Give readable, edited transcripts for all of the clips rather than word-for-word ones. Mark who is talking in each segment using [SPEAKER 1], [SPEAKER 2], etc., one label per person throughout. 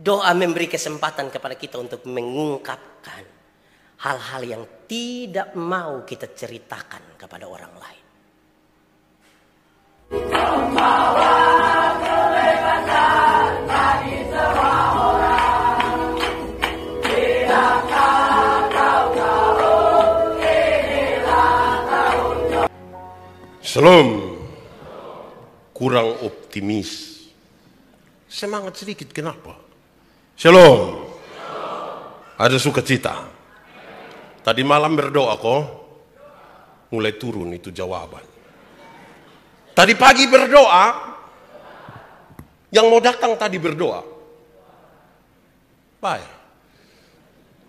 [SPEAKER 1] Doa memberi kesempatan kepada kita untuk mengungkapkan hal-hal yang tidak mau kita ceritakan kepada orang lain.
[SPEAKER 2] Shalom. Kurang optimis. Semangat sedikit, kenapa? Shalom. Ada sukacita. Tadi malam berdoa kok, mulai turun itu jawaban. Tadi pagi berdoa, yang mau datang tadi berdoa. Baik.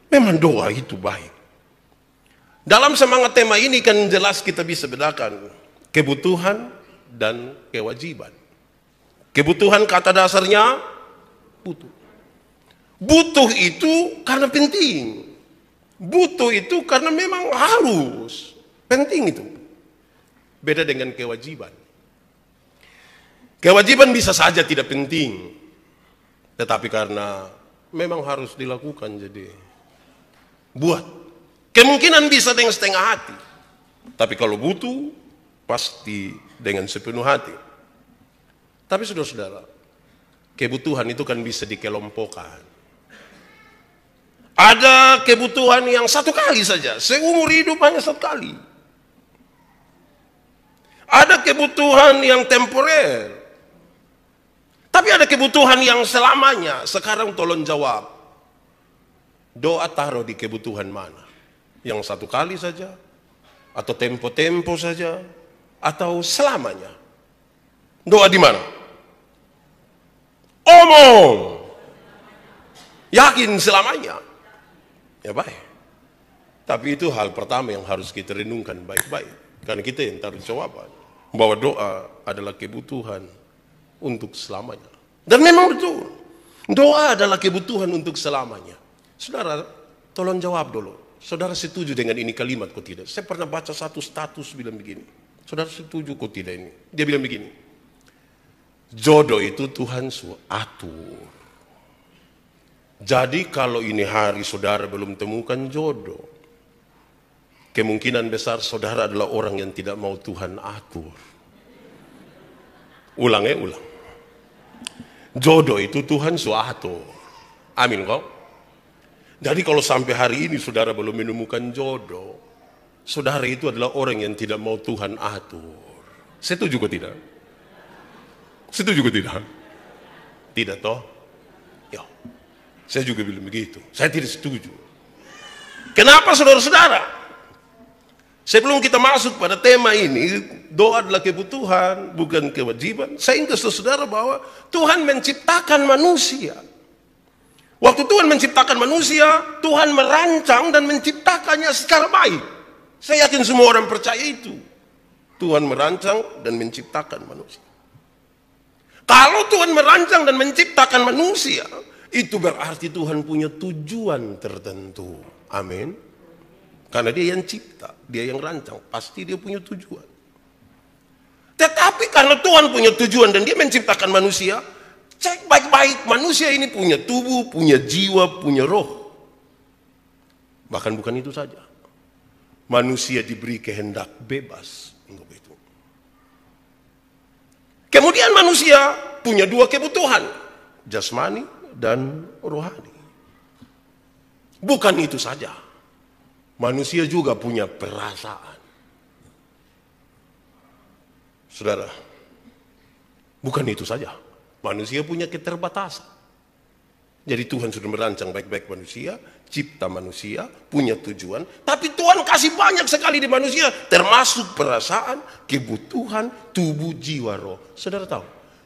[SPEAKER 2] Memang doa itu baik. Dalam semangat tema ini kan jelas kita bisa bedakan kebutuhan dan kewajiban. Kebutuhan kata dasarnya butuh. Butuh itu karena penting. Butuh itu karena memang harus. Penting itu. Beda dengan kewajiban. Kewajiban bisa saja tidak penting. Tetapi karena memang harus dilakukan jadi buat. Kemungkinan bisa dengan setengah hati. Tapi kalau butuh, pasti dengan sepenuh hati. Tapi saudara-saudara, kebutuhan itu kan bisa dikelompokkan. Ada kebutuhan yang satu kali saja, seumur hidup hanya satu kali. Ada kebutuhan yang temporer. Tapi ada kebutuhan yang selamanya. Sekarang tolong jawab. Doa taruh di kebutuhan mana? Yang satu kali saja? Atau tempo-tempo saja? Atau selamanya? Doa di mana? Omong. Yakin selamanya? Ya baik. Tapi itu hal pertama yang harus kita renungkan baik-baik. Karena kita yang taruh jawaban. Bahwa doa adalah kebutuhan untuk selamanya. Dan memang betul. Doa adalah kebutuhan untuk selamanya. Saudara, tolong jawab dulu. Saudara setuju dengan ini kalimat kok tidak? Saya pernah baca satu status bilang begini. Saudara setuju kok tidak ini? Dia bilang begini. Jodoh itu Tuhan atur. Jadi kalau ini hari saudara belum temukan jodoh, kemungkinan besar saudara adalah orang yang tidak mau Tuhan atur. Ulang. Jodoh itu Tuhan atur. Amin kok. Jadi kalau sampai hari ini saudara belum menemukan jodoh, saudara itu adalah orang yang tidak mau Tuhan atur. Setuju kok tidak? Setuju kok tidak? Tidak toh? Ya. Saya juga bilang begitu. Saya tidak setuju. Kenapa saudara-saudara? Sebelum kita masuk pada tema ini, doa adalah kebutuhan, bukan kewajiban. Saya ingin saudara bahwa Tuhan menciptakan manusia. Waktu Tuhan menciptakan manusia, Tuhan merancang dan menciptakannya secara baik. Saya yakin semua orang percaya itu. Tuhan merancang dan menciptakan manusia. Kalau Tuhan merancang dan menciptakan manusia, itu berarti Tuhan punya tujuan tertentu. Amin. Karena dia yang cipta, dia yang rancang, pasti dia punya tujuan. Tetapi karena Tuhan punya tujuan dan dia menciptakan manusia, cek baik-baik, manusia ini punya tubuh, punya jiwa, punya roh. Bahkan bukan itu saja. Manusia diberi kehendak bebas untuk itu. Kemudian manusia punya dua kebutuhan, jasmani dan rohani. Bukan itu saja. Manusia juga punya perasaan. Saudara, bukan itu saja. Manusia punya keterbatasan. Jadi Tuhan sudah merancang baik-baik manusia, cipta manusia, punya tujuan. Tapi Tuhan kasih banyak sekali di manusia, termasuk perasaan, kebutuhan, tubuh, jiwa, roh. Saudara tahu,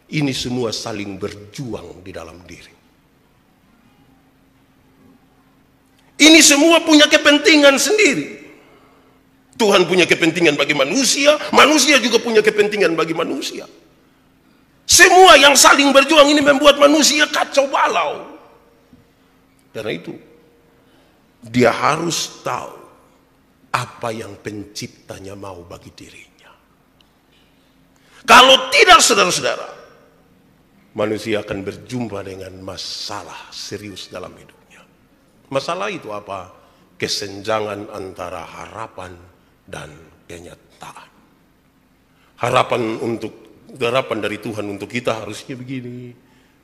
[SPEAKER 2] ini semua saling berjuang di dalam diri. Ini semua punya kepentingan sendiri. Tuhan punya kepentingan bagi manusia, manusia juga punya kepentingan bagi manusia. Semua yang saling berjuang ini membuat manusia kacau balau. Karena itu, dia harus tahu apa yang penciptanya mau bagi dirinya. Kalau tidak saudara-saudara, manusia akan berjumpa dengan masalah serius dalam hidupnya. Masalah itu apa? Kesenjangan antara harapan dan kenyataan. Harapan dari Tuhan untuk kita harusnya begini,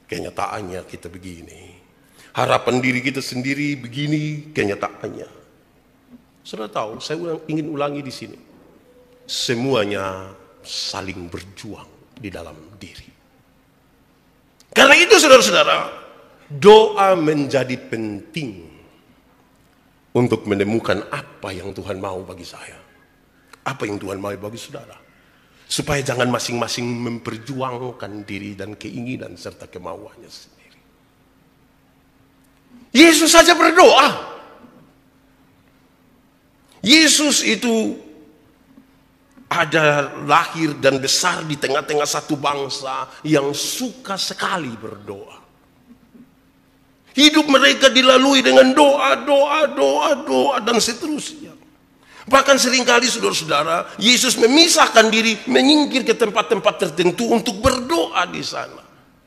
[SPEAKER 2] kenyataannya kita begini. Harapan diri kita sendiri begini, kenyataannya. Saudara tahu, saya ingin ulangi di sini. Semuanya saling berjuang di dalam diri. Karena itu saudara-saudara, doa menjadi penting untuk menemukan apa yang Tuhan mau bagi saya. Apa yang Tuhan mau bagi saudara. Supaya jangan masing-masing memperjuangkan diri dan keinginan serta kemauannya sendiri. Yesus saja berdoa. Yesus itu ada lahir dan besar di tengah-tengah satu bangsa yang suka sekali berdoa. Hidup mereka dilalui dengan doa dan seterusnya. Bahkan seringkali saudara-saudara, Yesus memisahkan diri, menyingkir ke tempat-tempat tertentu untuk berdoa di sana.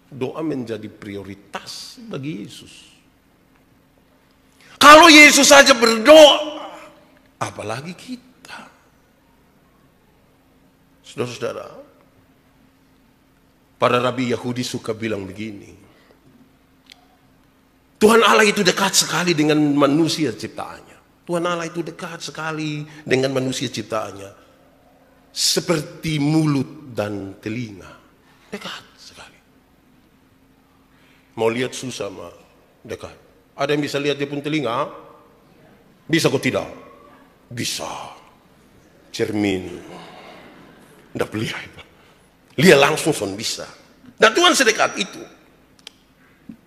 [SPEAKER 2] Doa menjadi prioritas bagi Yesus. Kalau Yesus saja berdoa, apalagi kita. Saudara-saudara, para rabi Yahudi suka bilang begini. Tuhan Allah itu dekat sekali dengan manusia ciptaannya. Tuhan Allah itu dekat sekali dengan manusia ciptaannya. Seperti mulut dan telinga. Dekat sekali. Mau lihat susah mah dekat. Ada yang bisa lihat dia pun telinga? Bisa kok tidak? Bisa. Cermin. Tidak lihat. Lihat langsung son bisa. Dan Tuhan sedekat itu.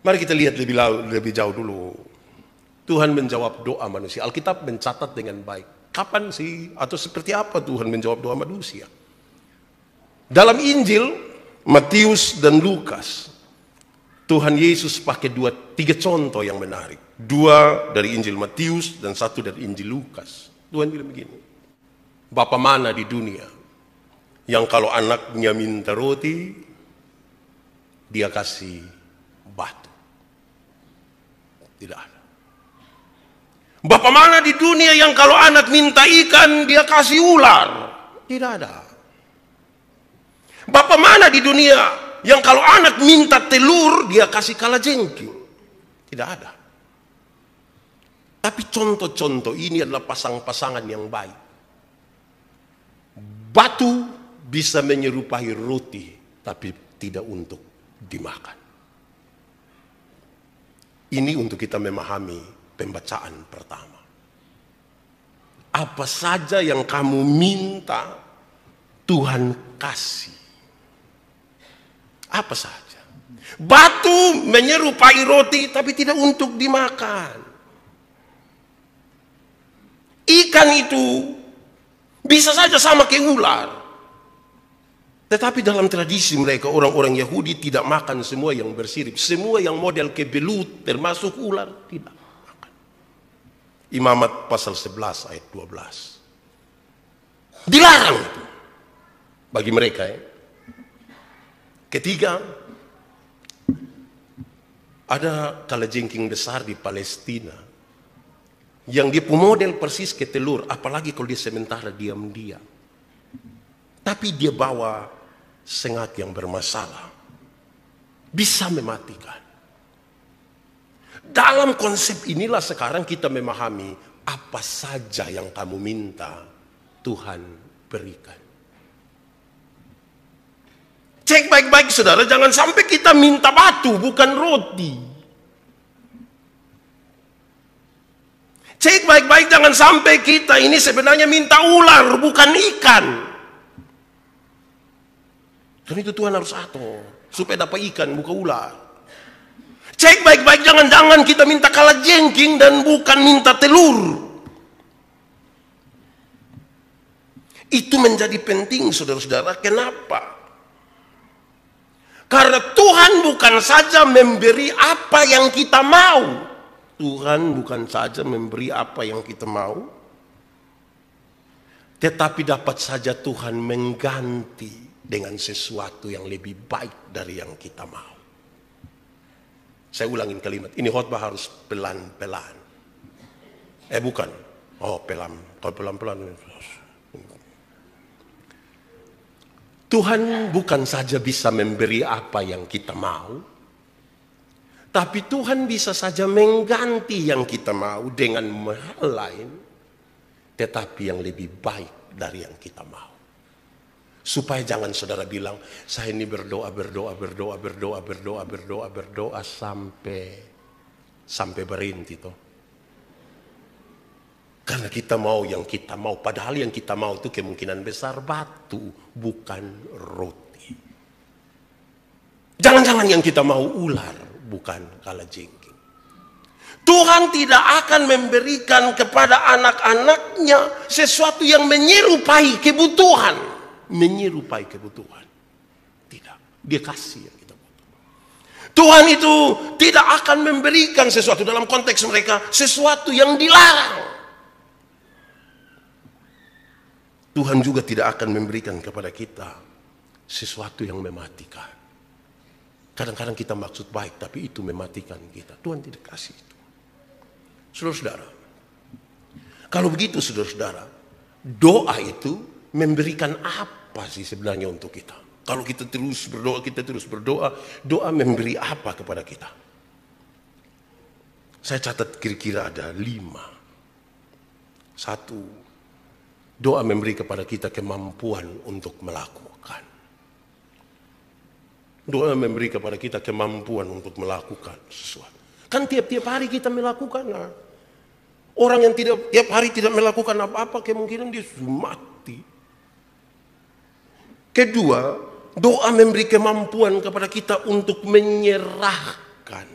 [SPEAKER 2] Mari kita lihat lebih jauh dulu. Tuhan menjawab doa manusia. Alkitab mencatat dengan baik. Kapan sih atau seperti apa Tuhan menjawab doa manusia? Dalam Injil Matius dan Lukas, Tuhan Yesus pakai 3 contoh yang menarik. 2 dari Injil Matius dan 1 dari Injil Lukas. Tuhan bilang begini. Bapa mana di dunia yang kalau anaknya minta roti, dia kasih batu? Tidak ada. Bapa mana di dunia yang kalau anak minta ikan, dia kasih ular? Tidak ada. Bapa mana di dunia yang kalau anak minta telur, dia kasih kalajengking? Tidak ada. Tapi contoh-contoh ini adalah pasang-pasangan yang baik. Batu bisa menyerupai roti, tapi tidak untuk dimakan. Ini untuk kita memahami pembacaan pertama. Apa saja yang kamu minta, Tuhan kasih. Apa saja. Batu menyerupai roti, tapi tidak untuk dimakan. Ikan itu bisa saja sama kayak ular. Tetapi dalam tradisi mereka, orang-orang Yahudi tidak makan semua yang bersirip. Semua yang model kebelut, termasuk ular, tidak makan. Imamat pasal 11 ayat 12. Dilarang itu bagi mereka. Ketiga, ada kalajengking besar di Palestina yang dia model persis ke telur, apalagi kalau dia sementara diam-diam. Tapi dia bawa sengat yang bermasalah, bisa mematikan. Dalam konsep inilah sekarang kita memahami apa saja yang kamu minta, Tuhan berikan. Cek baik-baik saudara, jangan sampai kita minta batu bukan roti. Cek baik-baik, jangan sampai kita ini sebenarnya minta ular bukan ikan. Dan itu Tuhan harus atur supaya dapat ikan bukan ular. Cek baik-baik, jangan-jangan kita minta kalajengking dan bukan minta telur. Itu menjadi penting saudara-saudara. Kenapa? Karena Tuhan bukan saja memberi apa yang kita mau. Tuhan bukan saja memberi apa yang kita mau, tetapi dapat saja Tuhan mengganti dengan sesuatu yang lebih baik dari yang kita mau. Saya ulangin kalimat. Ini khotbah harus pelan-pelan. Bukan. Oh, pelan. Kalau pelan-pelan. Tuhan bukan saja bisa memberi apa yang kita mau, tapi Tuhan bisa saja mengganti yang kita mau dengan hal lain, tetapi yang lebih baik dari yang kita mau. Supaya jangan saudara bilang, saya ini berdoa sampai berhenti toh. Karena kita mau yang kita mau, padahal yang kita mau itu kemungkinan besar batu, bukan roti. Jangan-jangan yang kita mau ular, bukan kalajengking. Tuhan tidak akan memberikan kepada anak-anaknya sesuatu yang menyerupai kebutuhan. Menyerupai kebutuhan. Tidak. Dia kasih yang kita butuh. Tuhan itu tidak akan memberikan sesuatu dalam konteks mereka, sesuatu yang dilarang. Tuhan juga tidak akan memberikan kepada kita sesuatu yang mematikan. Kadang-kadang kita maksud baik, tapi itu mematikan kita. Tuhan tidak kasih itu. Saudara-saudara, kalau begitu saudara-saudara, doa itu memberikan apa sih sebenarnya untuk kita? Kalau kita terus berdoa, doa memberi apa kepada kita? Saya catat kira-kira ada 5. 1, doa memberi kepada kita kemampuan untuk melakukan. Doa memberi kepada kita kemampuan untuk melakukan sesuatu. Kan tiap-tiap hari kita melakukan. Orang yang tidak tiap hari tidak melakukan apa-apa, kemungkinan dia sudah mati. Kedua, doa memberi kemampuan kepada kita untuk menyerahkan.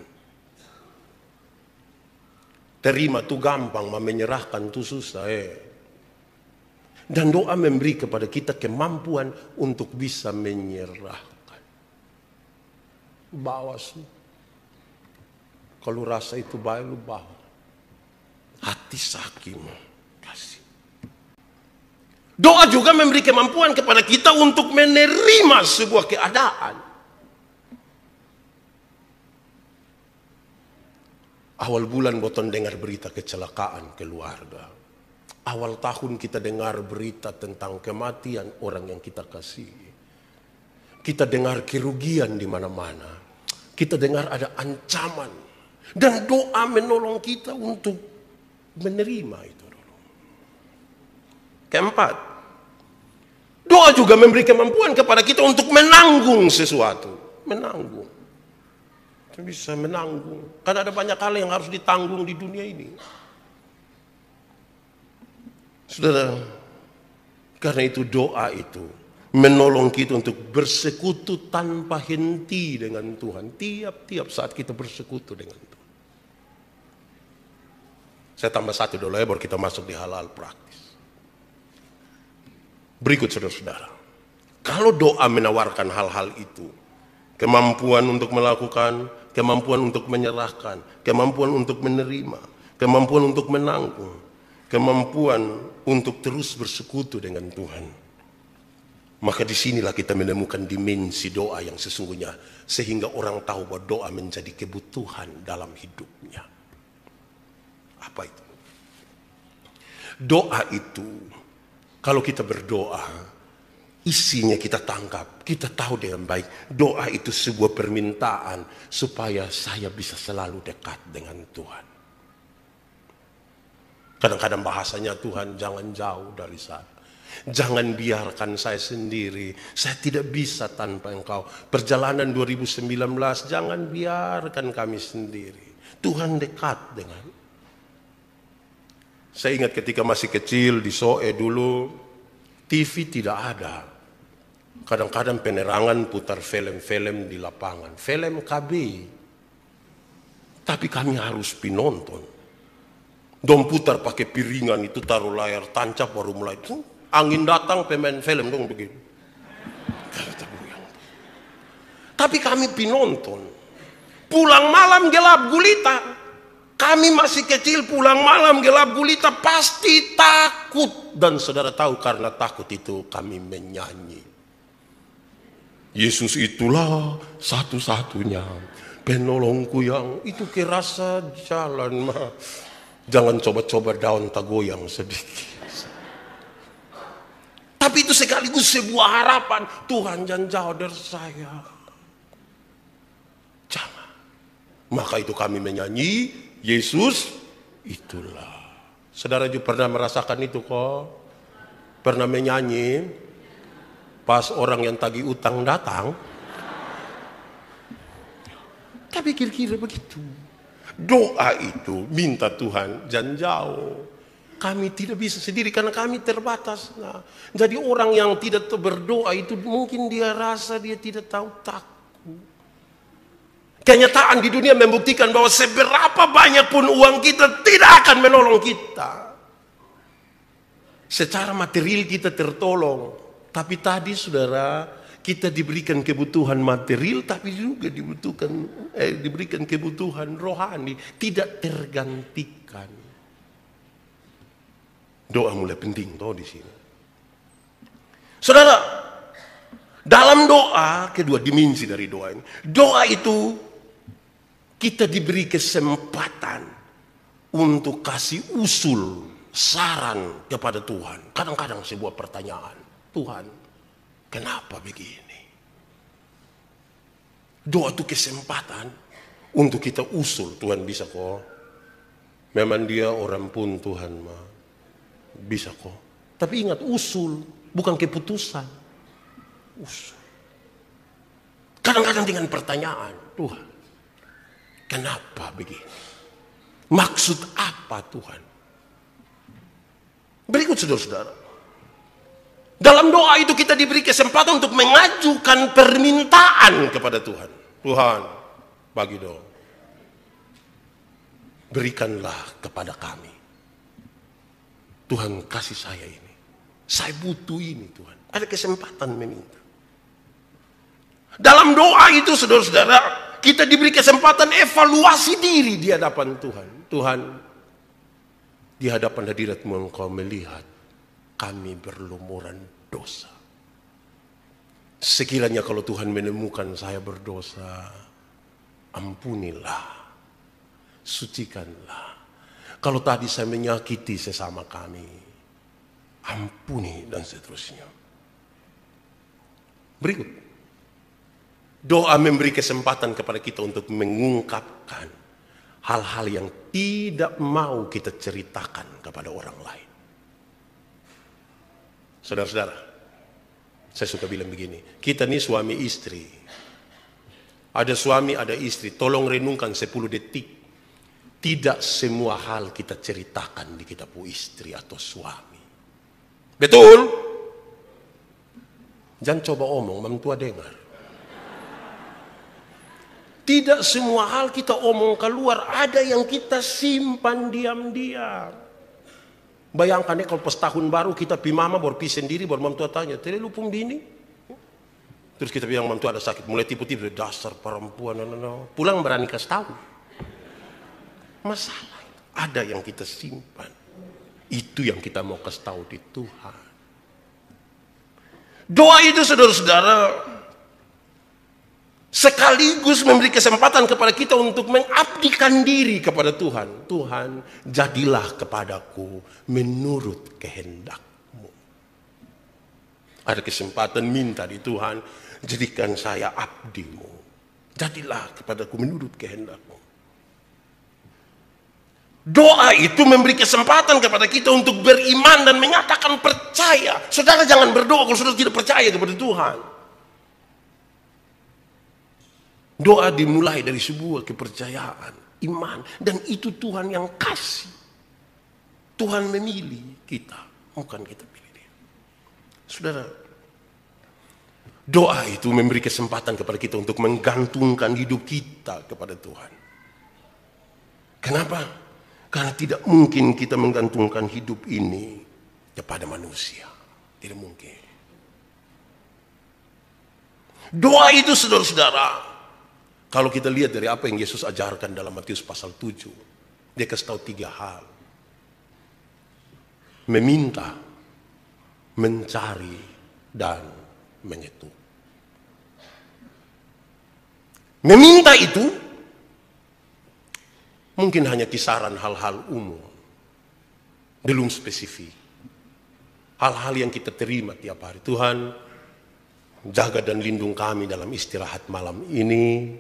[SPEAKER 2] Terima tuh gampang, menyerahkan tuh susah. Dan doa memberi kepada kita kemampuan untuk bisa menyerahkan. Bawa sih. Kalau rasa itu baik, lu bawa. Hati sakit, kasih. Doa juga memberi kemampuan kepada kita untuk menerima sebuah keadaan. Awal bulan boton dengar berita kecelakaan keluarga. Awal tahun kita dengar berita tentang kematian orang yang kita kasihi. Kita dengar kerugian di mana-mana. Kita dengar ada ancaman. Dan doa menolong kita untuk menerima itu. Keempat, doa juga memberi kemampuan kepada kita untuk menanggung sesuatu. Menanggung. Kita bisa menanggung. Karena ada banyak hal yang harus ditanggung di dunia ini. Saudara, karena itu doa itu menolong kita untuk bersekutu tanpa henti dengan Tuhan. Tiap-tiap saat kita bersekutu dengan Tuhan. Saya tambah 1 dulu baru kita masuk di hal-hal praktis. Berikut saudara-saudara. Kalau doa menawarkan hal-hal itu, kemampuan untuk melakukan, kemampuan untuk menyerahkan, kemampuan untuk menerima, kemampuan untuk menanggung, kemampuan untuk terus bersekutu dengan Tuhan. Maka disinilah kita menemukan dimensi doa yang sesungguhnya. Sehingga orang tahu bahwa doa menjadi kebutuhan dalam hidupnya. Apa itu? Doa itu, kalau kita berdoa, isinya kita tangkap. Kita tahu dengan baik. Doa itu sebuah permintaan supaya saya bisa selalu dekat dengan Tuhan. Kadang-kadang bahasanya, Tuhan jangan jauh dari saya. Jangan biarkan saya sendiri. Saya tidak bisa tanpa Engkau. Perjalanan 2019, jangan biarkan kami sendiri. Tuhan dekat dengan. Saya ingat ketika masih kecil di Soe dulu, TV tidak ada. Kadang-kadang penerangan putar film-film di lapangan. Film KB. Tapi kami harus pinonton. Dong putar pakai piringan itu, taruh layar tancap baru mulai. Angin datang pemain film dong begitu. Tapi kami pinonton. Pulang malam gelap gulita. Kami masih kecil pulang malam gelap gulita pasti takut. Dan saudara tahu karena takut itu kami menyanyi. Yesus itulah satu-satunya Penolongku yang itu kerasa jalan mah. Jangan coba-coba daun tak goyang sedikit. Tapi itu sekaligus sebuah harapan. Tuhan jangan jauh dari saya. Jangan. Maka itu kami menyanyi, Yesus itulah. Saudara juga pernah merasakan itu kok. Pernah menyanyi pas orang yang tagih utang datang. Tapi kira-kira begitu. Doa itu minta Tuhan jangan jauh. Kami tidak bisa sendiri karena kami terbatas. Nah, jadi orang yang tidak berdoa itu mungkin dia rasa dia tidak tahu takut. Kenyataan di dunia membuktikan bahwa seberapa banyak pun uang kita tidak akan menolong kita. Secara material kita tertolong. Tapi tadi saudara, kita diberikan kebutuhan material tapi juga diberikan kebutuhan rohani. Tidak tergantikan. Doa mulai penting toh di sini. Saudara, dalam doa, kedua dimensi dari doa ini. Doa itu kita diberi kesempatan untuk kasih usul, saran kepada Tuhan. Kadang-kadang sebuah pertanyaan, Tuhan, kenapa begini? Doa itu kesempatan untuk kita usul. Tuhan bisa kok. Memang dia orang pun Tuhan mah. Bisa kok. Tapi ingat usul, bukan keputusan. Usul. Kadang-kadang dengan pertanyaan, Tuhan, kenapa begini? Maksud apa Tuhan? Berikut saudara-saudara. Dalam doa itu kita diberi kesempatan untuk mengajukan permintaan kepada Tuhan. Tuhan, bagi doa. Berikanlah kepada kami. Tuhan kasih saya ini. Saya butuh ini Tuhan. Ada kesempatan meminta. Dalam doa itu saudara-saudara, kita diberi kesempatan evaluasi diri di hadapan Tuhan. Tuhan, di hadapan hadirat-Mu Engkau melihat kami berlumuran dosa. Sekiranya kalau Tuhan menemukan saya berdosa, ampunilah, sucikanlah. Kalau tadi saya menyakiti sesama kami, ampuni dan seterusnya. Berikut. Doa memberi kesempatan kepada kita untuk mengungkapkan hal-hal yang tidak mau kita ceritakan kepada orang lain. Saudara-saudara, saya suka bilang begini, kita nih suami istri. Ada suami, ada istri, tolong renungkan 10 detik. Tidak semua hal kita ceritakan di kita pu istri atau suami. Betul? Jangan coba omong, mam tua dengar. Tidak semua hal kita omong keluar, ada yang kita simpan diam-diam. Bayangkan kalau pas tahun baru kita pi mama baru pi sendiri, baru mam tua tanya, "Tele lupung dini?" Terus kita bilang mam tua ada sakit, mulai tipu-tipu, dasar perempuan, pulang berani kasih tahu. Masalah ada yang kita simpan. Itu yang kita mau kasih tahu di Tuhan. Doa itu saudara-saudara sekaligus memberi kesempatan kepada kita untuk mengabdikan diri kepada Tuhan. Tuhan, jadilah kepadaku menurut kehendak-Mu. Ada kesempatan minta di Tuhan, jadikan saya abdi-Mu. Jadilah kepadaku menurut kehendak-Mu. Doa itu memberi kesempatan kepada kita untuk beriman dan menyatakan percaya. Saudara jangan berdoa kalau saudara tidak percaya kepada Tuhan. Doa dimulai dari sebuah kepercayaan, iman. Dan itu Tuhan yang kasih. Tuhan memilih kita, bukan kita pilih dia. Saudara, doa itu memberi kesempatan kepada kita untuk menggantungkan hidup kita kepada Tuhan. Kenapa? Karena tidak mungkin kita menggantungkan hidup ini kepada manusia. Tidak mungkin. Doa itu saudara-saudara, kalau kita lihat dari apa yang Yesus ajarkan dalam Matius pasal 7, dia kasih tahu 3 hal. Meminta, mencari, dan mengetuk. Meminta itu Mungkin hanya kisaran hal-hal umum, belum spesifik. Hal-hal yang kita terima tiap hari. Tuhan, jaga dan lindung kami dalam istirahat malam ini.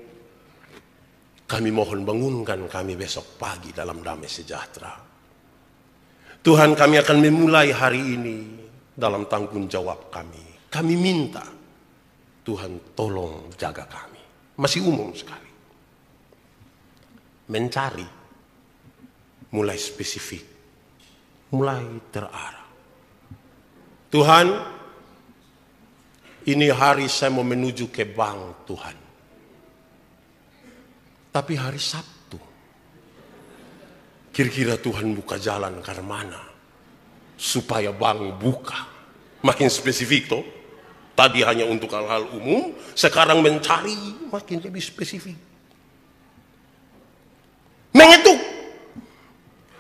[SPEAKER 2] Kami mohon bangunkan kami besok pagi dalam damai sejahtera. Tuhan, kami akan memulai hari ini dalam tanggung jawab kami. Kami minta Tuhan tolong jaga kami. Masih umum sekali. Mencari, mulai spesifik, mulai terarah. Tuhan, ini hari saya mau menuju ke bank Tuhan. Tapi hari Sabtu, kira-kira Tuhan buka jalan ke mana supaya bank buka. Makin spesifik toh. Tadi hanya untuk hal-hal umum, sekarang mencari makin lebih spesifik.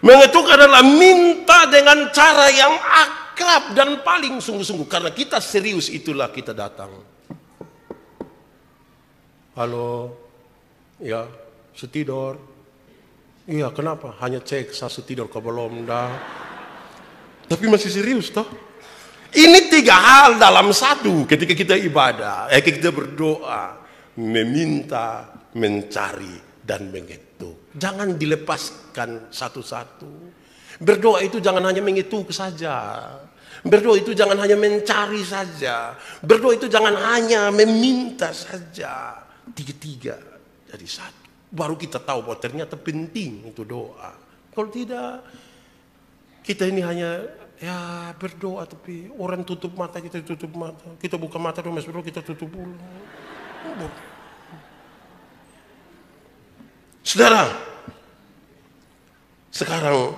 [SPEAKER 2] Mengetuk adalah minta dengan cara yang akrab dan paling sungguh-sungguh. Karena kita serius, itulah kita datang. Halo, ya, setidur. Iya, kenapa? Hanya cek saya setidur ke belum dah. Tapi masih serius toh. Ini 3 hal dalam satu ketika kita ibadah. Kita berdoa, meminta, mencari, dan mengetuk. Jangan dilepaskan satu-satu. Berdoa itu jangan hanya mengetuk saja. Berdoa itu jangan hanya mencari saja. Berdoa itu jangan hanya meminta saja. 3-3 jadi satu. Baru kita tahu bahwa ternyata penting itu doa. Kalau tidak, kita ini hanya ya berdoa tapi orang tutup mata, kita tutup mata. Kita buka mata dong, mas berdoa kita tutup dulu. Saudara, sekarang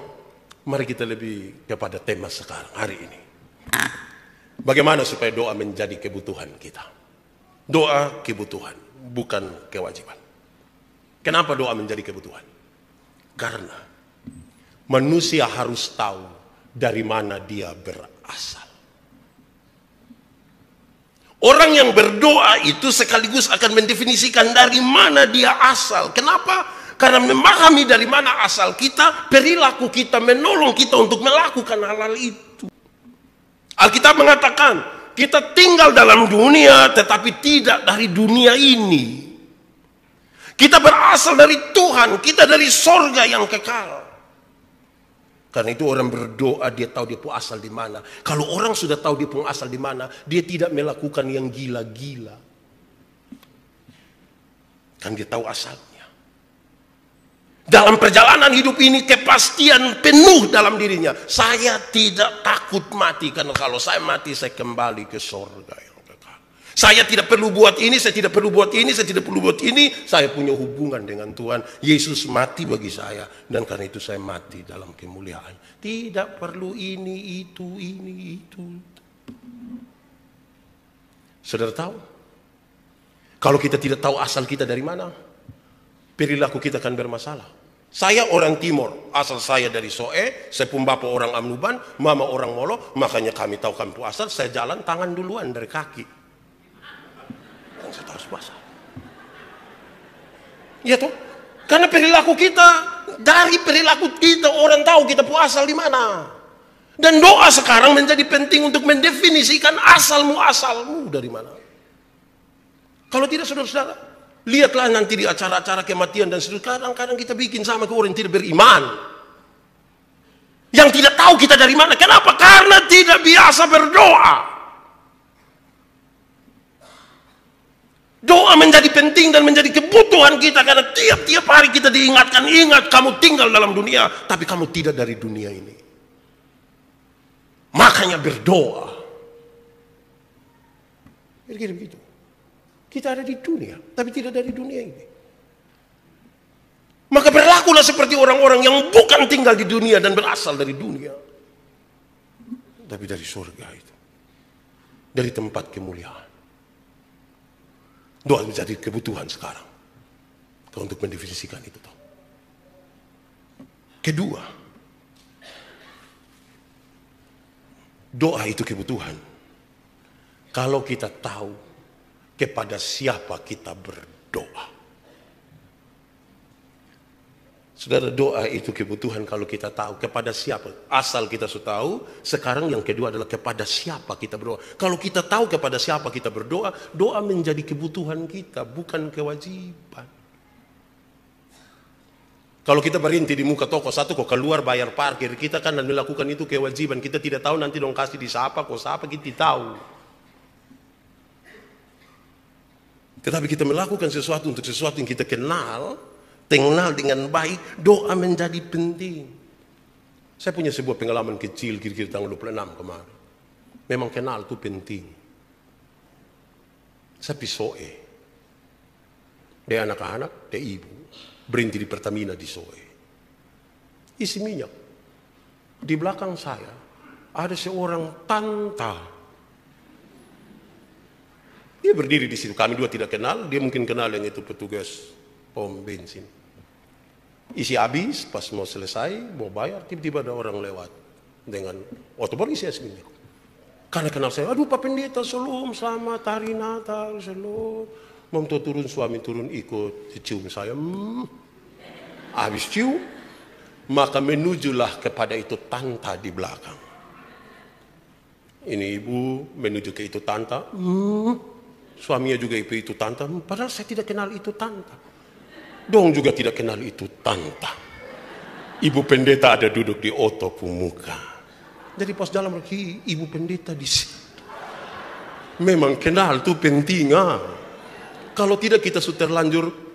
[SPEAKER 2] mari kita lebih kepada tema sekarang hari ini. Bagaimana supaya doa menjadi kebutuhan kita? Doa kebutuhan, bukan kewajiban. Kenapa doa menjadi kebutuhan? Karena manusia harus tahu dari mana dia berasal. Orang yang berdoa itu sekaligus akan mendefinisikan dari mana dia asal. Kenapa? Karena memahami dari mana asal kita, perilaku kita menolong kita untuk melakukan hal-hal itu. Alkitab mengatakan, kita tinggal dalam dunia tetapi tidak dari dunia ini. Kita berasal dari Tuhan, kita dari sorga yang kekal. Karena itu orang berdoa, dia tahu dia pun asal di mana. Kalau orang sudah tahu dia pun asal di mana, dia tidak melakukan yang gila-gila. Kan dia tahu asalnya. Dalam perjalanan hidup ini kepastian penuh dalam dirinya. Saya tidak takut mati, karena kalau saya mati saya kembali ke sorga yang kekal. Saya tidak perlu buat ini, saya tidak perlu buat ini, saya tidak perlu buat ini. Saya punya hubungan dengan Tuhan. Yesus mati bagi saya, dan karena itu saya mati dalam kemuliaan. Tidak perlu ini, itu, ini, itu. Saudara tahu? Kalau kita tidak tahu asal kita dari mana, perilaku kita akan bermasalah. Saya orang Timur, asal saya dari Soe, saya pun bapak orang Amnuban, mama orang Molo, makanya kami tahu kami asal, saya jalan tangan duluan dari kaki. Dan saya tahu bahasa. Iya toh? Karena perilaku kita, dari perilaku kita orang tahu kita pun asal di mana. Dan doa sekarang menjadi penting untuk mendefinisikan asalmu dari mana. Kalau tidak, saudara-saudara, lihatlah nanti di acara-acara kematian dan seterusnya. Kadang-kadang kita bikin sama ke orang yang tidak beriman, yang tidak tahu kita dari mana. Kenapa? Karena tidak biasa berdoa. Doa menjadi penting dan menjadi kebutuhan kita, karena tiap-tiap hari kita diingatkan, ingat kamu tinggal dalam dunia, tapi kamu tidak dari dunia ini. Makanya berdoa. Begitu. Kita ada di dunia, tapi tidak dari dunia ini. Maka berlakulah seperti orang-orang yang bukan tinggal di dunia dan berasal dari dunia, tapi dari surga itu, dari tempat kemuliaan. Doa menjadi kebutuhan sekarang untuk mendefinisikan itu. Kedua, doa itu kebutuhan kalau kita tahu kepada siapa kita berdoa. Saudara, doa itu kebutuhan kalau kita tahu kepada siapa. Asal kita sudah tahu, sekarang yang kedua adalah kepada siapa kita berdoa. Kalau kita tahu kepada siapa kita berdoa, doa menjadi kebutuhan kita, bukan kewajiban. Kalau kita berhenti di muka toko satu, kok keluar bayar parkir, kita kan melakukan itu kewajiban. Kita tidak tahu nanti dong kasih di siapa, kok siapa, kita tahu. Tetapi kita melakukan sesuatu untuk sesuatu yang kita kenal dengan baik, doa menjadi penting. Saya punya sebuah pengalaman kecil kira-kira tanggal 26 kemarin. Memang kenal itu penting. Saya pisoe. Dia anak-anak, dia ibu. Berhenti di Pertamina di Soe. Isi minyak. Di belakang saya ada seorang tanta. Dia berdiri di situ. Kami dua tidak kenal. Dia mungkin kenal yang itu petugas pom bensin. Isi habis, pas mau selesai, mau bayar, tiba-tiba ada orang lewat dengan waktu baru isi minyak. Karena kenal saya, aduh Pak Pendeta, shalom, selamat hari Natal, shalom. Mau turun, suami turun ikut, cium saya. Habis cium, maka menujulah kepada itu tanta di belakang. Ini ibu menuju ke itu tanta. Suaminya juga itu tanta. Padahal saya tidak kenal itu tanta. Dong juga tidak kenal itu tanta. Ibu pendeta ada duduk di oto pemuka. Jadi pas dalam lagi ibu pendeta di situ. Memang kenal itu penting. Kalau tidak kita sudah terlanjur.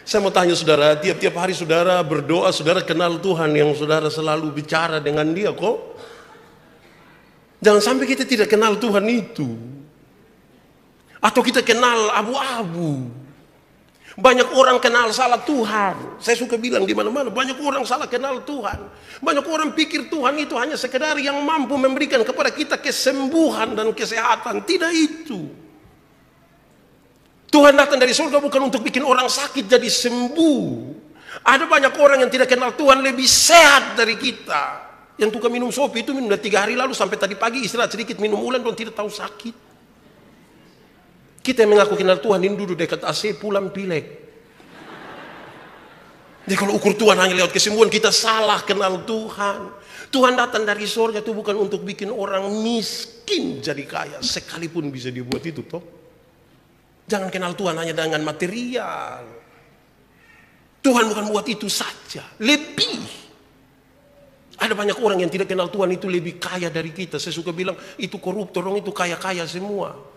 [SPEAKER 2] Saya mau tanya saudara, tiap-tiap hari saudara berdoa, saudara kenal Tuhan yang saudara selalu bicara dengan dia kok. Jangan sampai kita tidak kenal Tuhan itu. Atau kita kenal abu-abu. Banyak orang kenal salah Tuhan. Saya suka bilang di mana-mana, banyak orang salah kenal Tuhan. Banyak orang pikir Tuhan itu hanya sekedar yang mampu memberikan kepada kita kesembuhan dan kesehatan. Tidak itu. Tuhan datang dari surga bukan untuk bikin orang sakit jadi sembuh. Ada banyak orang yang tidak kenal Tuhan lebih sehat dari kita. Yang tukang minum sopi itu minum dari 3 hari lalu sampai tadi pagi istirahat sedikit minum ulan dan tidak tahu sakit. Kita yang mengaku kenal Tuhan ini duduk dekat AC pulang pilek. Jadi kalau ukur Tuhan hanya lewat kesembuhan, kita salah kenal Tuhan. Tuhan datang dari surga itu bukan untuk bikin orang miskin jadi kaya. Sekalipun bisa dibuat itu toh. Jangan kenal Tuhan hanya dengan material. Tuhan bukan buat itu saja. Lebih. Ada banyak orang yang tidak kenal Tuhan itu lebih kaya dari kita. Saya suka bilang itu koruptor, orang itu kaya-kaya semua.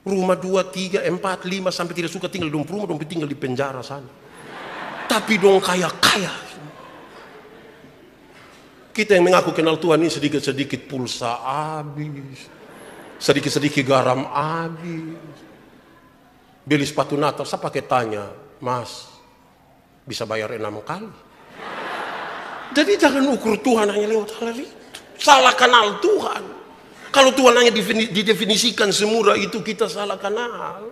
[SPEAKER 2] Rumah 2, 3, 4, 5 sampai tidak suka tinggal di rumah, dong tinggal di penjara sana. Tapi dong kaya-kaya. Kita yang mengaku kenal Tuhan ini sedikit-sedikit pulsa habis. Sedikit-sedikit garam habis. Beli sepatu Natal, saya pakai tanya, Mas, bisa bayar 6 kali? Jadi jangan ukur Tuhan hanya lewat hal itu. Salah kenal Tuhan. Kalau Tuhan hanya didefinisikan semurah itu, kita salah kenal.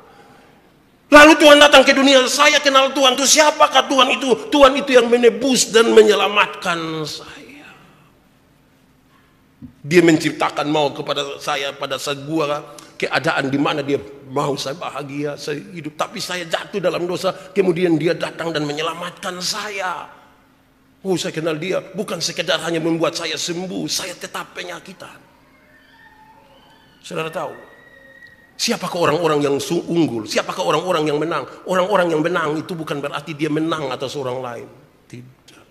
[SPEAKER 2] Lalu Tuhan datang ke dunia, saya kenal Tuhan. Itu siapakah Tuhan itu? Tuhan itu yang menebus dan menyelamatkan saya. Dia menciptakan mau kepada saya pada sebuah keadaan di mana dia mau saya bahagia, saya hidup. Tapi saya jatuh dalam dosa, kemudian dia datang dan menyelamatkan saya. Oh, saya kenal dia. Bukan sekedar hanya membuat saya sembuh, saya tetap penyakitan. Saudara tahu, siapakah orang-orang yang unggul? Siapakah orang-orang yang menang? Orang-orang yang menang itu bukan berarti dia menang atas orang lain. Tidak.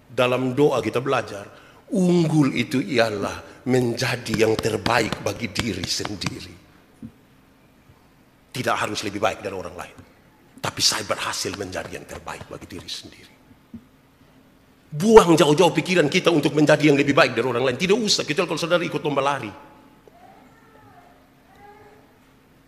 [SPEAKER 2] Dalam doa kita belajar, unggul itu ialah menjadi yang terbaik bagi diri sendiri. Tidak harus lebih baik dari orang lain. Tapi saya berhasil menjadi yang terbaik bagi diri sendiri. Buang jauh-jauh pikiran kita untuk menjadi yang lebih baik dari orang lain. Tidak usah, kecuali kalau saudara ikut lomba lari.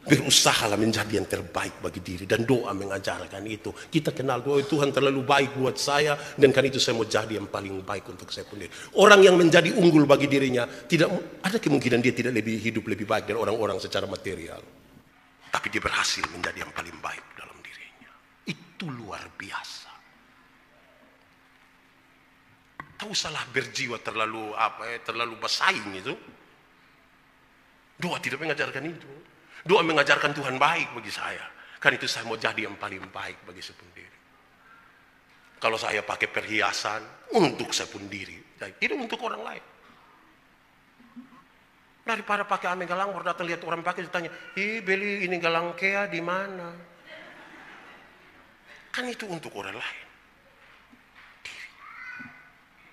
[SPEAKER 2] Berusahalah menjadi yang terbaik bagi diri. Dan doa mengajarkan itu. Kita kenal doa Tuhan terlalu baik buat saya. Dan karena itu saya mau jadi yang paling baik untuk saya sendiri. Orang yang menjadi unggul bagi dirinya, tidak ada kemungkinan dia tidak hidup lebih baik dari orang-orang secara material. Tapi dia berhasil menjadi yang paling baik dalam dirinya. Itu luar biasa. Tak usahlah berjiwa terlalu bersaing itu. Doa tidak mengajarkan itu. Doa mengajarkan Tuhan baik bagi saya. Kan itu saya mau jadi yang paling baik bagi saya sendiri. Kalau saya pakai perhiasan untuk saya sendiri, tidak untuk orang lain. Daripada pakai ame galang, baru datang lihat orang pakai, ditanya, beli ini galang kea di mana? Kan itu untuk orang lain.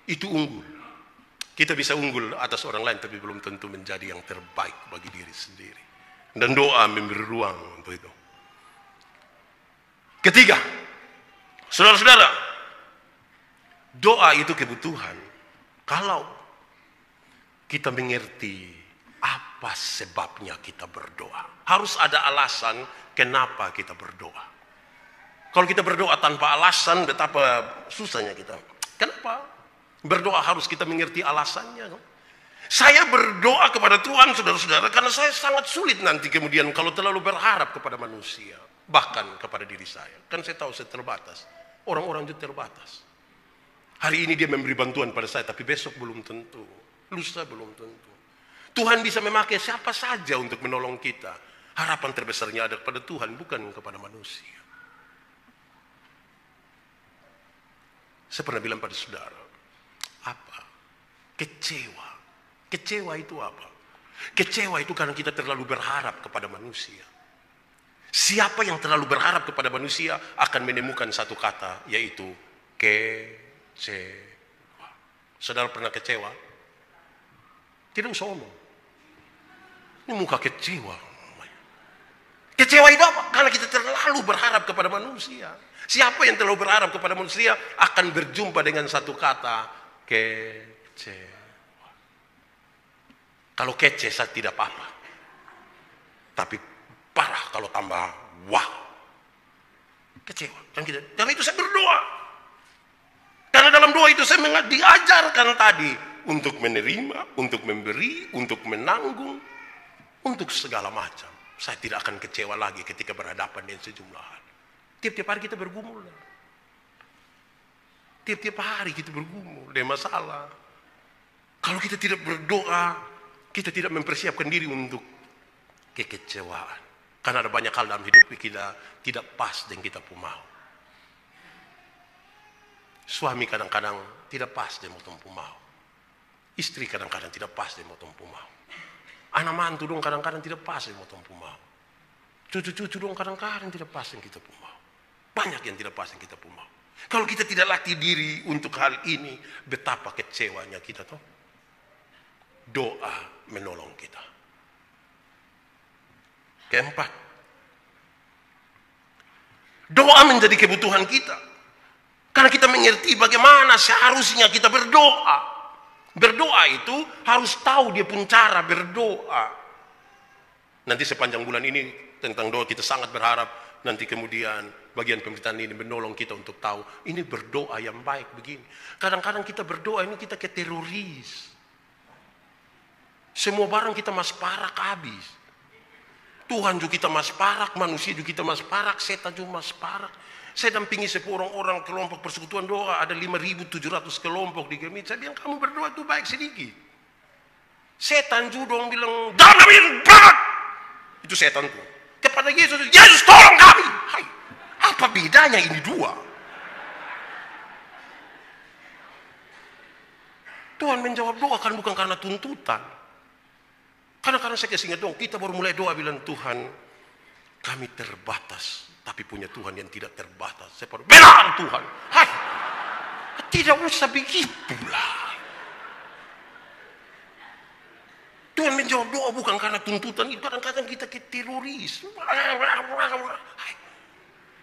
[SPEAKER 2] Itu unggul. Kita bisa unggul atas orang lain, tapi belum tentu menjadi yang terbaik bagi diri sendiri. Dan doa memberi ruang untuk itu. Ketiga, saudara-saudara, doa itu kebutuhan. Kalau kita mengerti apa sebabnya kita berdoa. Harus ada alasan kenapa kita berdoa. Kalau kita berdoa tanpa alasan, betapa susahnya kita. Kenapa? Berdoa harus kita mengerti alasannya. Saya berdoa kepada Tuhan, saudara-saudara, karena saya sangat sulit nanti kemudian kalau terlalu berharap kepada manusia. Bahkan kepada diri saya. Kan saya tahu saya terbatas. Orang-orang juga terbatas. Hari ini dia memberi bantuan pada saya, tapi besok belum tentu. Lusa belum tentu. Tuhan bisa memakai siapa saja untuk menolong kita. Harapan terbesarnya ada kepada Tuhan, bukan kepada manusia. Saya pernah bilang pada saudara, apa? Kecewa. Kecewa itu apa? Kecewa itu karena kita terlalu berharap kepada manusia. Siapa yang terlalu berharap kepada manusia akan menemukan satu kata, yaitu kecewa. Saudara pernah kecewa? Tidak usah ngomong. Ini muka kecewa. Kecewa itu apa? Karena kita terlalu berharap kepada manusia. Siapa yang terlalu berharap kepada manusia akan berjumpa dengan satu kata, kecewa. Kalau kece saya tidak apa-apa. Tapi parah kalau tambah wah. Kecewa. Dan itu saya berdoa. Karena dalam doa itu saya diajarkan tadi untuk menerima, untuk memberi, untuk menanggung, untuk segala macam. Saya tidak akan kecewa lagi ketika berhadapan dengan sejumlah hal. Tiap-tiap hari kita bergumul. Tiap-tiap hari kita bergumul dengan masalah. Kalau kita tidak berdoa, kita tidak mempersiapkan diri untuk kekecewaan. Karena ada banyak hal dalam hidup kita tidak pas dengan kita pun mau. Suami kadang-kadang tidak pas dengan motompu mau. Istri kadang-kadang tidak pas dengan motompu mau. Anak mantu dong kadang-kadang tidak pas dengan motompu mau. Cucu-cucu dong kadang-kadang tidak pas dengan kita pun mau. Banyak yang tidak pas dengan kita pun mau. Kalau kita tidak latih diri untuk hal ini, betapa kecewanya kita toh. Doa menolong kita. Keempat, doa menjadi kebutuhan kita. Karena kita mengerti bagaimana seharusnya kita berdoa. Berdoa itu harus tahu dia pun cara berdoa. Nanti sepanjang bulan ini tentang doa kita sangat berharap nanti kemudian bagian pemberitaan ini menolong kita untuk tahu ini berdoa yang baik begini. Kadang-kadang kita berdoa ini kita kayak teroris. Semua barang kita mas parak habis. Tuhan juga kita mas parak, manusia juga kita mas parak, setan juga mas parak. Saya dampingi orang-orang kelompok persekutuan doa, ada 5.700 kelompok di Gemit. Saya bilang kamu berdoa itu baik sedikit. Setan juga dong bilang, dalam berat. Itu setan tuh. Kepada Yesus, Yesus tolong kami. Hai, apa bedanya ini dua? Tuhan menjawab doa kan bukan karena tuntutan. Karena saya kasih ingat dong, kita baru mulai doa bilang Tuhan, kami terbatas, tapi punya Tuhan yang tidak terbatas. Saya baru benar Tuhan. Hai, tidak usah begitulah. Tuhan menjawab doa bukan karena tuntutan itu. Kadang-kadang kita ke teroris. Hai,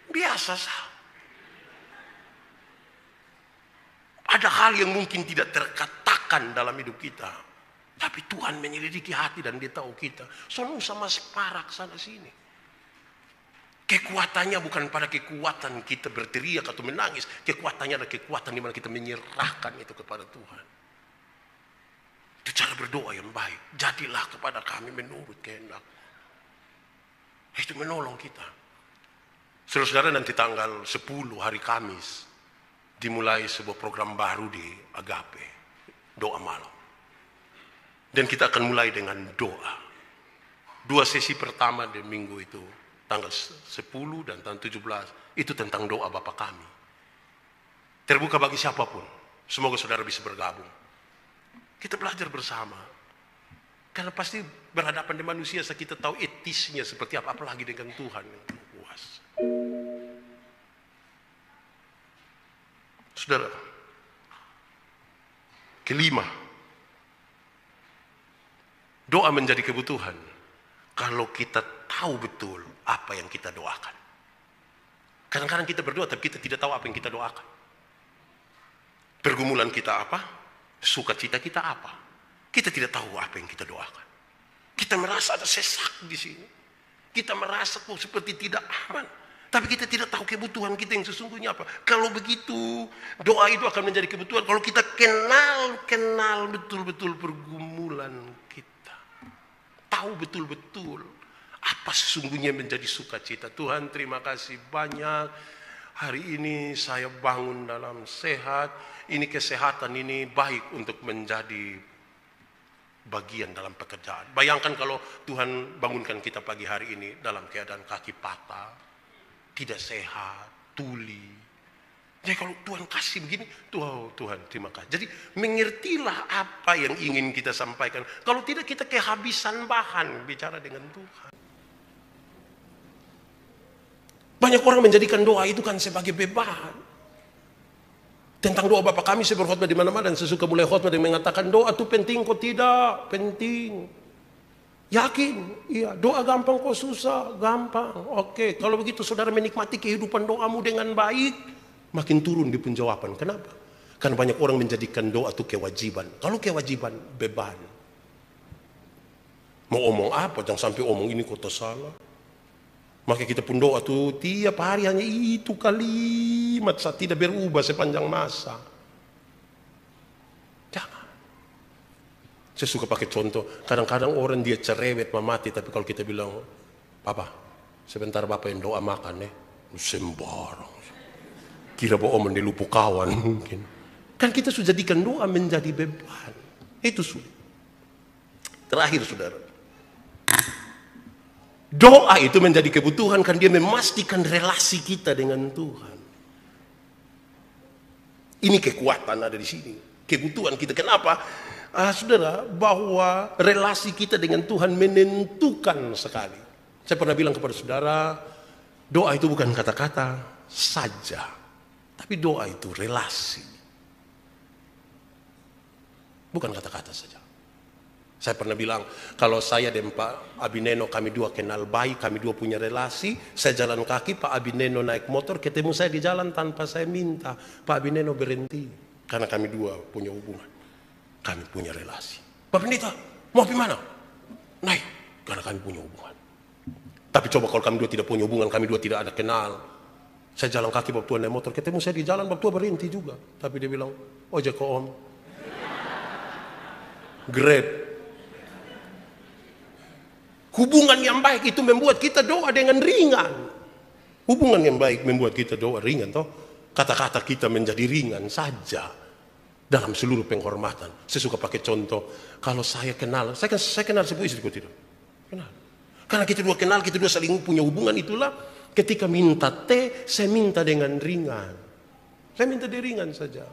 [SPEAKER 2] biasa sah. Ada hal yang mungkin tidak terkatakan dalam hidup kita. Tapi Tuhan menyelidiki hati dan dia tahu kita. Soalnya sama separak sana sini. Kekuatannya bukan pada kekuatan kita berteriak atau menangis. Kekuatannya adalah kekuatan di mana kita menyerahkan itu kepada Tuhan. Itu cara berdoa yang baik. Jadilah kepada kami menurut kehendak. Itu menolong kita. Saudara-saudara nanti tanggal 10 hari Kamis. Dimulai sebuah program baru di Agape. Doa malam. Dan kita akan mulai dengan doa. 2 sesi pertama di minggu itu tanggal 10 dan tanggal 17, itu tentang doa Bapa Kami. Terbuka bagi siapapun. Semoga saudara bisa bergabung. Kita belajar bersama. Karena pasti berhadapan dengan manusia, kita tahu etisnya seperti apa, apalagi dengan Tuhan yang puas. Saudara, kelima, doa menjadi kebutuhan kalau kita tahu betul apa yang kita doakan. Kadang-kadang kita berdoa tapi kita tidak tahu apa yang kita doakan. Pergumulan kita apa? Sukacita kita apa? Kita tidak tahu apa yang kita doakan. Kita merasa ada sesak di sini. Kita merasa kok seperti tidak aman. Tapi kita tidak tahu kebutuhan kita yang sesungguhnya apa. Kalau begitu, doa itu akan menjadi kebutuhan. Kalau kita kenal betul-betul pergumulan kita. Tahu betul-betul apa sesungguhnya menjadi sukacita. Tuhan, terima kasih banyak. Hari ini saya bangun dalam sehat. Ini kesehatan ini baik untuk menjadi bagian dalam pekerjaan. Bayangkan kalau Tuhan bangunkan kita pagi hari ini dalam keadaan kaki patah, tidak sehat, tuli. Jadi kalau Tuhan kasih begini, Tuhan terima kasih. Jadi mengertilah apa yang ingin kita sampaikan. Kalau tidak kita kehabisan bahan bicara dengan Tuhan. Banyak orang menjadikan doa itu kan sebagai beban. Tentang doa Bapa Kami, saya berkhotbah di mana-mana dan saya suka mulai khotbah dengan mengatakan doa itu penting kok tidak, penting. Yakin? Iya. Doa gampang kok susah? Gampang. Oke, kalau begitu saudara menikmati kehidupan doamu dengan baik, makin turun di penjawaban. Kenapa? Karena banyak orang menjadikan doa itu kewajiban. Kalau kewajiban, beban. Mau omong apa? Jangan sampai omong ini kok salah. Maka kita pun doa tuh tiap hari hanya itu kalimat saat tidak berubah sepanjang masa. Jangan. Saya suka pakai contoh. Kadang-kadang orang dia cerewet mati, tapi kalau kita bilang, Papa, sebentar Bapak yang doa makan sembarang. Kira bahwa mendilupu kawan mungkin. Kan kita sudah jadikan doa menjadi beban. Itu sulit. Terakhir saudara. Doa itu menjadi kebutuhan kan dia memastikan relasi kita dengan Tuhan. Ini kekuatan ada di sini. Kebutuhan kita. Kenapa? Saudara, bahwa relasi kita dengan Tuhan menentukan sekali. Saya pernah bilang kepada saudara, doa itu bukan kata-kata saja. Tapi doa itu relasi. Bukan kata-kata saja. Saya pernah bilang, kalau saya dan Pak Abineno kami dua kenal baik, kami dua punya relasi, saya jalan kaki, Pak Abineno naik motor, ketemu saya di jalan tanpa saya minta, Pak Abineno berhenti. Karena kami dua punya hubungan, kami punya relasi. Pak Pendeta, mau pergi mana? Naik, karena kami punya hubungan. Tapi coba kalau kami dua tidak punya hubungan, kami dua tidak ada kenal. Saya jalan kaki, Bapak Tua naik motor, ketemu saya di jalan, Bapak Tua berhenti juga. Tapi dia bilang, ojek kok om. Grab. Hubungan yang baik itu membuat kita doa dengan ringan. Hubungan yang baik membuat kita doa ringan. Toh kata-kata kita menjadi ringan saja dalam seluruh penghormatan. Saya suka pakai contoh. Kalau saya kenal, saya kenal sebuah istriku tidak. Kenal. Karena kita dua kenal, kita dua saling punya hubungan, itulah ketika minta teh, saya minta dengan ringan. Saya minta di ringan saja.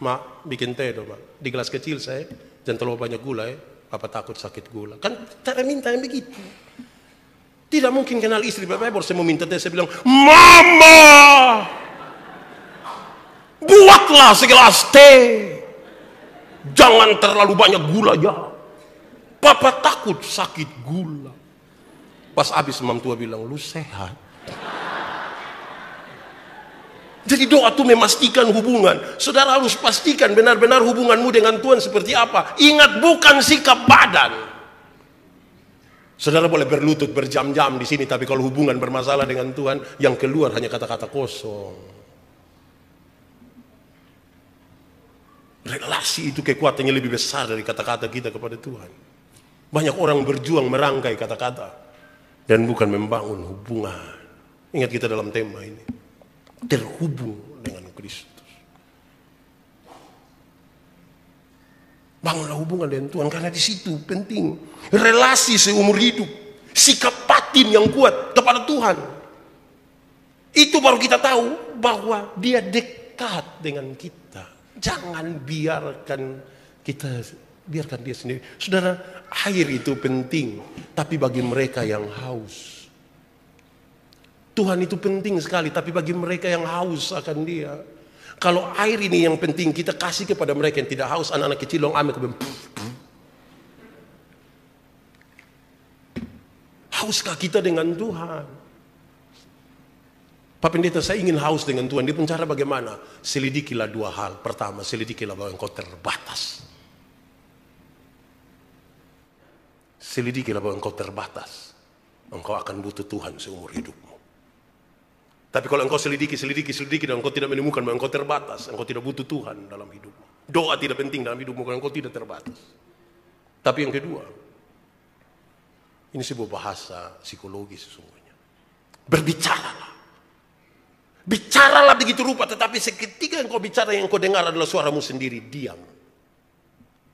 [SPEAKER 2] Mak, bikin teh dong, Mak. Di gelas kecil saya, jangan terlalu banyak gula ya. Papa takut sakit gula. Kan cara minta yang begitu. Tidak mungkin kenal istri Bapak baru saya mau minta teh, saya bilang, Mama, buatlah segelas teh. Jangan terlalu banyak gula ya. Papa takut sakit gula. Pas habis Mam Tua bilang, lu sehat. Jadi doa itu memastikan hubungan. Saudara harus pastikan benar-benar hubunganmu dengan Tuhan seperti apa. Ingat, bukan sikap badan. Saudara boleh berlutut berjam-jam di sini, tapi kalau hubungan bermasalah dengan Tuhan, yang keluar hanya kata-kata kosong. Relasi itu kekuatannya lebih besar dari kata-kata kita kepada Tuhan. Banyak orang berjuang merangkai kata-kata dan bukan membangun hubungan. Ingat kita dalam tema ini. Terhubung dengan Kristus. Bangunlah hubungan dengan Tuhan karena di situ penting relasi seumur hidup, sikap patuh batin yang kuat kepada Tuhan. Itu baru kita tahu bahwa Dia dekat dengan kita. Jangan biarkan Dia sendiri. Saudara, air itu penting, tapi bagi mereka yang haus. Tuhan itu penting sekali, tapi bagi mereka yang haus akan Dia. Kalau air ini yang penting, kita kasih kepada mereka yang tidak haus. Anak-anak kecil long ame hauskah kita dengan Tuhan? Pak Pendeta, saya ingin haus dengan Tuhan. Dia pun cara bagaimana? Selidikilah dua hal. Pertama, selidikilah bahwa engkau terbatas. Selidikilah bahwa engkau terbatas. Engkau akan butuh Tuhan seumur hidupmu. Tapi kalau engkau selidiki dan engkau tidak menemukan bahwa engkau terbatas, engkau tidak butuh Tuhan dalam hidupmu. Doa tidak penting dalam hidupmu kalau engkau tidak terbatas. Tapi yang kedua, ini sebuah bahasa psikologi sesungguhnya. Berbicaralah. Bicaralah begitu rupa, tetapi seketika engkau bicara yang engkau dengar adalah suaramu sendiri, diam.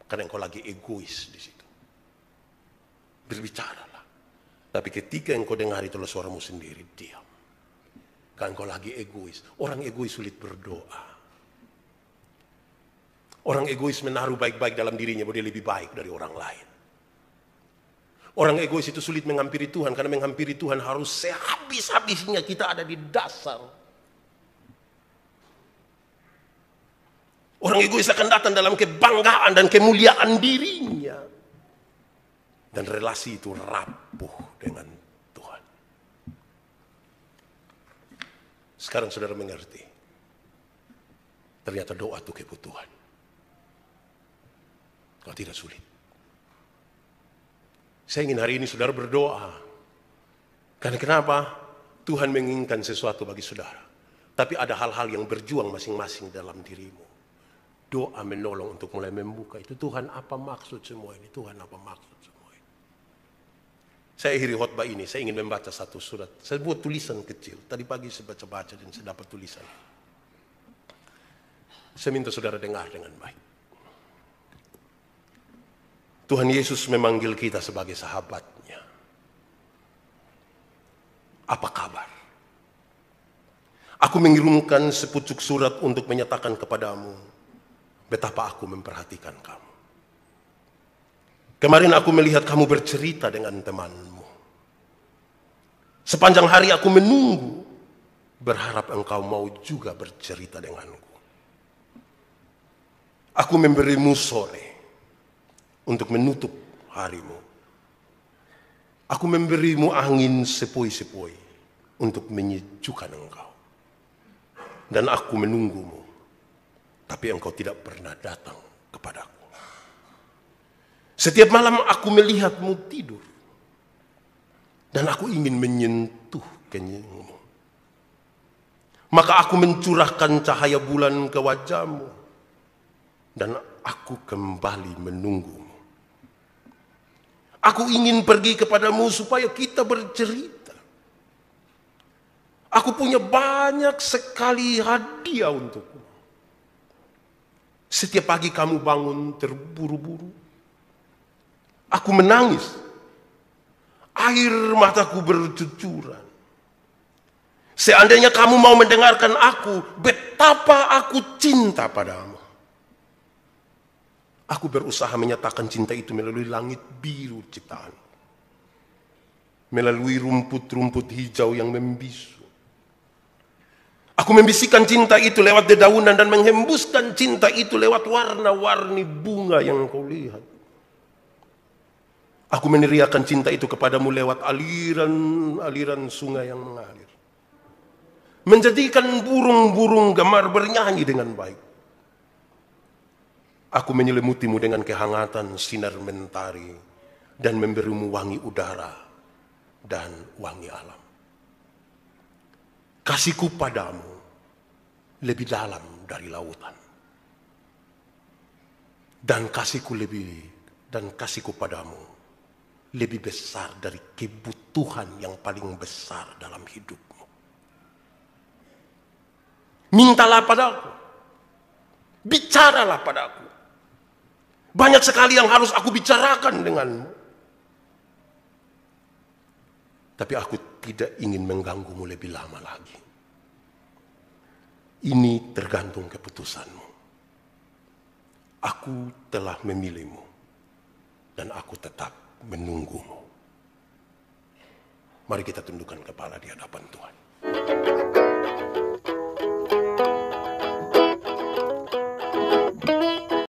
[SPEAKER 2] Karena engkau lagi egois di situ. Berbicaralah. Tapi ketika engkau dengar itulah suaramu sendiri, diam. Karena engkau lagi egois. Orang egois sulit berdoa. Orang egois menaruh baik-baik dalam dirinya bahwa dia lebih baik dari orang lain. Orang egois itu sulit menghampiri Tuhan, karena menghampiri Tuhan harus sehabis-habisnya kita ada di dasar. Orang egois akan datang dalam kebanggaan dan kemuliaan dirinya. Dan relasi itu rapuh dengan Tuhan. Sekarang saudara mengerti. Ternyata doa itu kebutuhan. Kalau tidak sulit. Saya ingin hari ini saudara berdoa. Karena kenapa? Tuhan menginginkan sesuatu bagi saudara. Tapi ada hal-hal yang berjuang masing-masing dalam dirimu. Doa menolong untuk mulai membuka itu. Tuhan, apa maksud semua ini? Tuhan, apa maksud semua ini? Saya akhiri khotbah ini, saya ingin membaca satu surat. Saya buat tulisan kecil. Tadi pagi saya baca-baca dan saya dapat tulisan. Saya minta saudara dengar dengan baik. Tuhan Yesus memanggil kita sebagai sahabatnya. Apa kabar? Aku mengirimkan sepucuk surat untuk menyatakan kepadamu betapa aku memperhatikan kamu. Kemarin aku melihat kamu bercerita dengan temanmu. Sepanjang hari aku menunggu, berharap engkau mau juga bercerita denganku. Aku memberimu sore untuk menutup harimu. Aku memberimu angin sepoi-sepoi untuk menyejukkan engkau. Dan aku menunggumu, tapi engkau tidak pernah datang kepadaku. Setiap malam aku melihatmu tidur, dan aku ingin menyentuh kenyangmu. Maka aku mencurahkan cahaya bulan ke wajahmu, dan aku kembali menunggumu. Aku ingin pergi kepadamu supaya kita bercerita. Aku punya banyak sekali hadiah untukmu. Setiap pagi kamu bangun terburu-buru. Aku menangis. Air mataku bercucuran. Seandainya kamu mau mendengarkan aku, betapa aku cinta padamu. Aku berusaha menyatakan cinta itu melalui langit biru ciptaan. Melalui rumput-rumput hijau yang membisu. Aku membisikkan cinta itu lewat dedaunan dan menghembuskan cinta itu lewat warna-warni bunga yang kau lihat. Aku meneriakan cinta itu kepadamu lewat aliran-aliran sungai yang mengalir. Menjadikan burung-burung gemar bernyanyi dengan baik. Aku menyelimutimu dengan kehangatan sinar mentari dan memberimu wangi udara dan wangi alam. Kasihku padamu lebih dalam dari lautan. Dan kasihku padamu lebih besar dari kebutuhan yang paling besar dalam hidupmu. Mintalah padaku. Bicaralah padaku. Banyak sekali yang harus aku bicarakan denganmu. Tapi aku tidak ingin mengganggumu lebih lama lagi. Ini tergantung keputusanmu. Aku telah memilihmu dan aku tetap menunggumu. Mari kita tundukkan kepala di hadapan Tuhan.